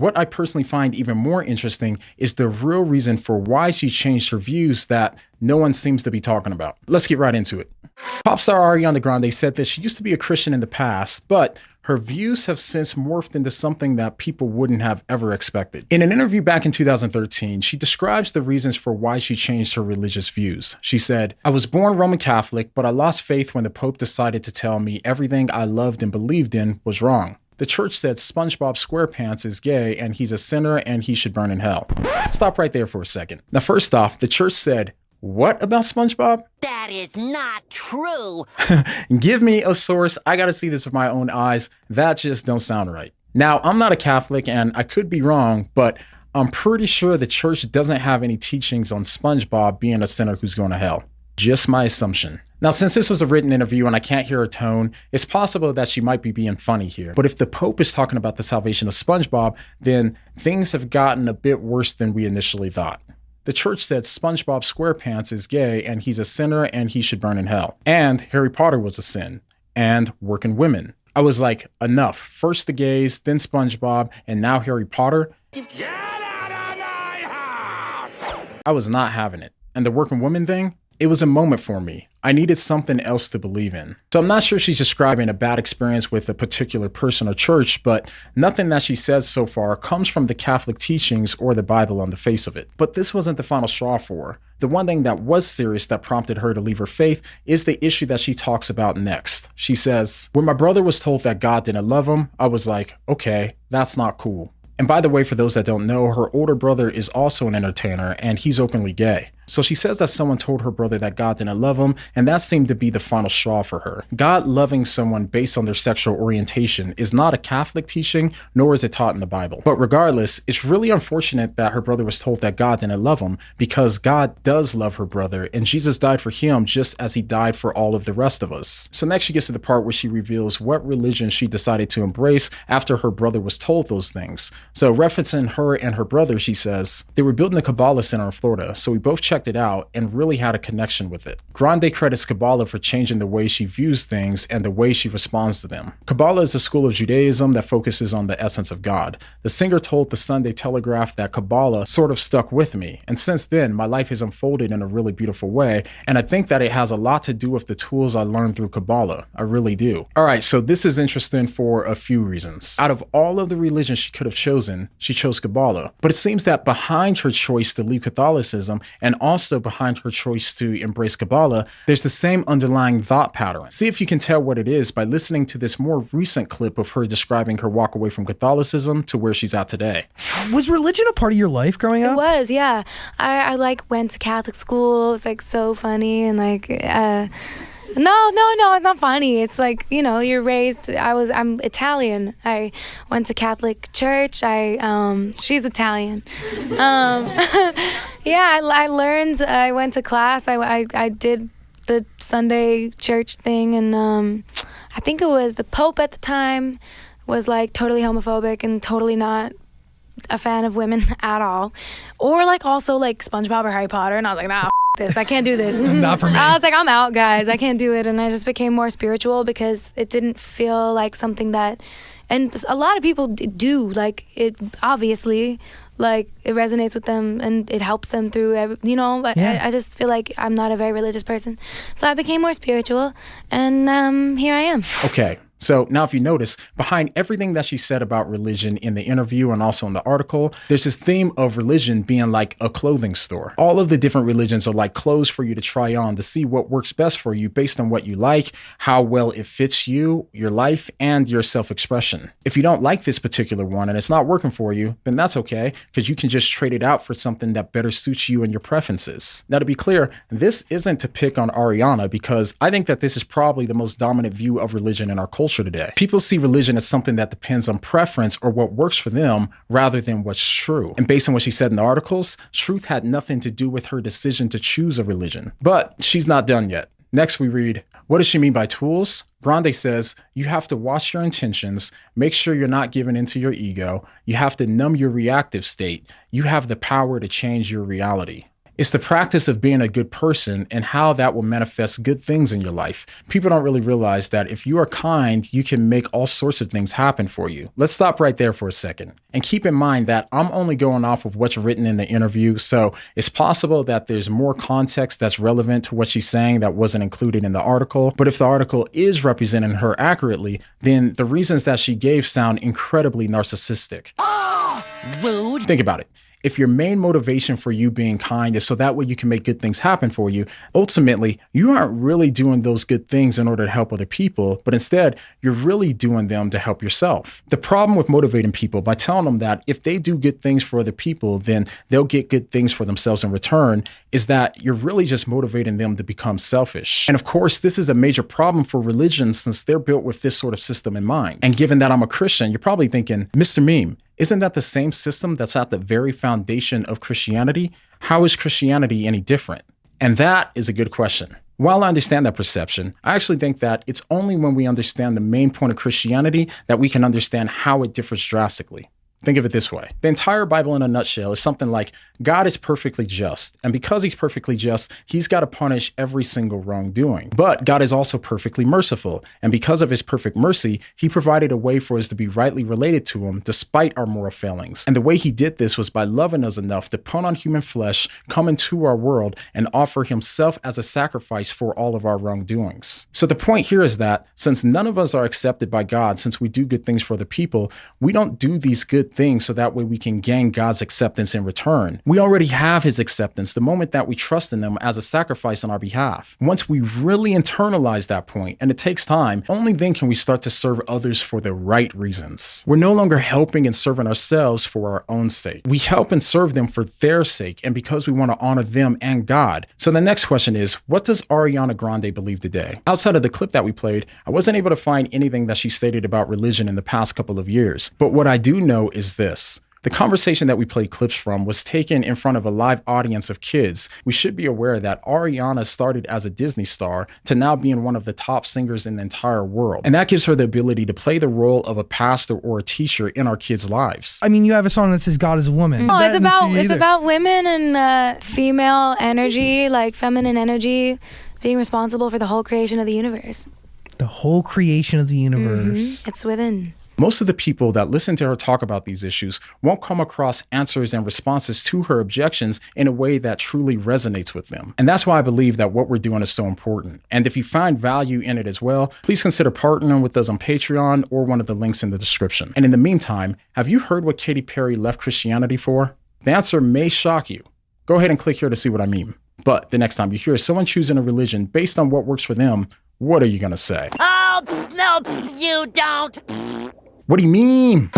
What I personally find even more interesting is the real reason for why she changed her views that no one seems to be talking about. Let's get right into it. Pop star Ariana Grande said that she used to be a Christian in the past, but her views have since morphed into something that people wouldn't have ever expected. In an interview back in 2013, she describes the reasons for why she changed her religious views. She said, "I was born Roman Catholic, but I lost faith when the Pope decided to tell me everything I loved and believed in was wrong. The church said SpongeBob SquarePants is gay and he's a sinner and he should burn in hell." Stop right there for a second. Now, first off, the church said, "What about SpongeBob?" That is not true. Give me a source. I gotta see this with my own eyes. That just don't sound right. Now, I'm not a Catholic and I could be wrong, but I'm pretty sure the church doesn't have any teachings on SpongeBob being a sinner who's going to hell. Just my assumption. Now, since this was a written interview and I can't hear her tone, it's possible that she might be being funny here. But if the Pope is talking about the salvation of SpongeBob, then things have gotten a bit worse than we initially thought. The church said SpongeBob SquarePants is gay and he's a sinner and he should burn in hell. And Harry Potter was a sin. And working women. I was like, enough. First the gays, then SpongeBob, and now Harry Potter. Get out of my house! I was not having it. And the working women thing? It was a moment for me. I needed something else to believe in. So I'm not sure she's describing a bad experience with a particular person or church, but nothing that she says so far comes from the Catholic teachings or the Bible on the face of it. But this wasn't the final straw for her. The one thing that was serious that prompted her to leave her faith is the issue that she talks about next. She says, "When my brother was told that God didn't love him, I was like, okay, that's not cool." And by the way, for those that don't know, her older brother is also an entertainer and he's openly gay. So she says that someone told her brother that God didn't love him, and that seemed to be the final straw for her. God loving someone based on their sexual orientation is not a Catholic teaching, nor is it taught in the Bible. But regardless, it's really unfortunate that her brother was told that God didn't love him, because God does love her brother, and Jesus died for him just as he died for all of the rest of us. So next she gets to the part where she reveals what religion she decided to embrace after her brother was told those things. So referencing her and her brother, she says, "They were building a Kabbalah center in Florida, so we both checked it out and really had a connection with it." Grande credits Kabbalah for changing the way she views things and the way she responds to them. Kabbalah is a school of Judaism that focuses on the essence of God. The singer told the Sunday Telegraph that Kabbalah sort of stuck with me, and since then my life has unfolded in a really beautiful way, and I think that it has a lot to do with the tools I learned through Kabbalah. I really do. Alright, so this is interesting for a few reasons. Out of all of the religions she could have chosen, she chose Kabbalah. But it seems that behind her choice to leave Catholicism, and also behind her choice to embrace Kabbalah, there's the same underlying thought pattern. See if you can tell what it is by listening to this more recent clip of her describing her walk away from Catholicism to where she's at today. Was religion a part of your life growing up? It was, yeah. I like went to Catholic school. It was like so funny and like No, it's not funny. It's like, you know, you're raised, I'm Italian. I went to Catholic church. She's Italian. Yeah, I learned, I went to class. I did the Sunday church thing, and I think it was the Pope at the time was like totally homophobic and totally not a fan of women at all. Or like also like SpongeBob or Harry Potter, and I was like, nah, this, I can't do this. Not for me. I was like, I'm out, guys, I can't do it. And I just became more spiritual because it didn't feel like something that, and a lot of people do, like, it obviously, like, it resonates with them and it helps them through you know, Yeah. I just feel like I'm not a very religious person, so I became more spiritual, and here I am. Okay. So now if you notice, behind everything that she said about religion in the interview and also in the article, there's this theme of religion being like a clothing store. All of the different religions are like clothes for you to try on to see what works best for you based on what you like, how well it fits you, your life, and your self-expression. If you don't like this particular one and it's not working for you, then that's okay, because you can just trade it out for something that better suits you and your preferences. Now, to be clear, this isn't to pick on Ariana, because I think that this is probably the most dominant view of religion in our culture today. People see religion as something that depends on preference or what works for them rather than what's true. And based on what she said in the articles, truth had nothing to do with her decision to choose a religion. But she's not done yet. Next we read, what does she mean by tools? Grande says, you have to watch your intentions, make sure you're not giving into your ego, you have to numb your reactive state, you have the power to change your reality. It's the practice of being a good person and how that will manifest good things in your life. People don't really realize that if you are kind, you can make all sorts of things happen for you. Let's stop right there for a second. And keep in mind that I'm only going off of what's written in the interview, so it's possible that there's more context that's relevant to what she's saying that wasn't included in the article. But if the article is representing her accurately, then the reasons that she gave sound incredibly narcissistic. Rude. Think about it. If your main motivation for you being kind is so that way you can make good things happen for you, ultimately, you aren't really doing those good things in order to help other people, but instead, you're really doing them to help yourself. The problem with motivating people by telling them that if they do good things for other people, then they'll get good things for themselves in return is that you're really just motivating them to become selfish. And of course, this is a major problem for religions since they're built with this sort of system in mind. And given that I'm a Christian, you're probably thinking, Mr. Meme, isn't that the same system that's at the very foundation of Christianity? How is Christianity any different? And that is a good question. While I understand that perception, I actually think that it's only when we understand the main point of Christianity that we can understand how it differs drastically. Think of it this way. The entire Bible in a nutshell is something like God is perfectly just. And because he's perfectly just, he's got to punish every single wrongdoing. But God is also perfectly merciful. And because of his perfect mercy, he provided a way for us to be rightly related to him despite our moral failings. And the way he did this was by loving us enough to put on human flesh, come into our world, and offer himself as a sacrifice for all of our wrongdoings. So the point here is that since none of us are accepted by God, since we do good things for other people, we don't do these good things so that way we can gain God's acceptance in return. We already have his acceptance the moment that we trust in him as a sacrifice on our behalf. Once we really internalize that point, and it takes time, only then can we start to serve others for the right reasons. We're no longer helping and serving ourselves for our own sake. We help and serve them for their sake and because we want to honor them and God. So the next question is, what does Ariana Grande believe today? Outside of the clip that we played, I wasn't able to find anything that she stated about religion in the past couple of years. But what I do know is this. The conversation that we played clips from was taken in front of a live audience of kids. We should be aware that Ariana started as a Disney star to now being one of the top singers in the entire world. And that gives her the ability to play the role of a pastor or a teacher in our kids' lives. I mean, you have a song that says God is a woman. Oh, it's about women and female energy, like feminine energy, being responsible for the whole creation of the universe. The whole creation of the universe. It's within. Most of the people that listen to her talk about these issues won't come across answers and responses to her objections in a way that truly resonates with them. And that's why I believe that what we're doing is so important. And if you find value in it as well, please consider partnering with us on Patreon or one of the links in the description. And in the meantime, have you heard what Katy Perry left Christianity for? The answer may shock you. Go ahead and click here to see what I mean. But the next time you hear someone choosing a religion based on what works for them, what are you going to say? Oh, no, you don't. What do you mean?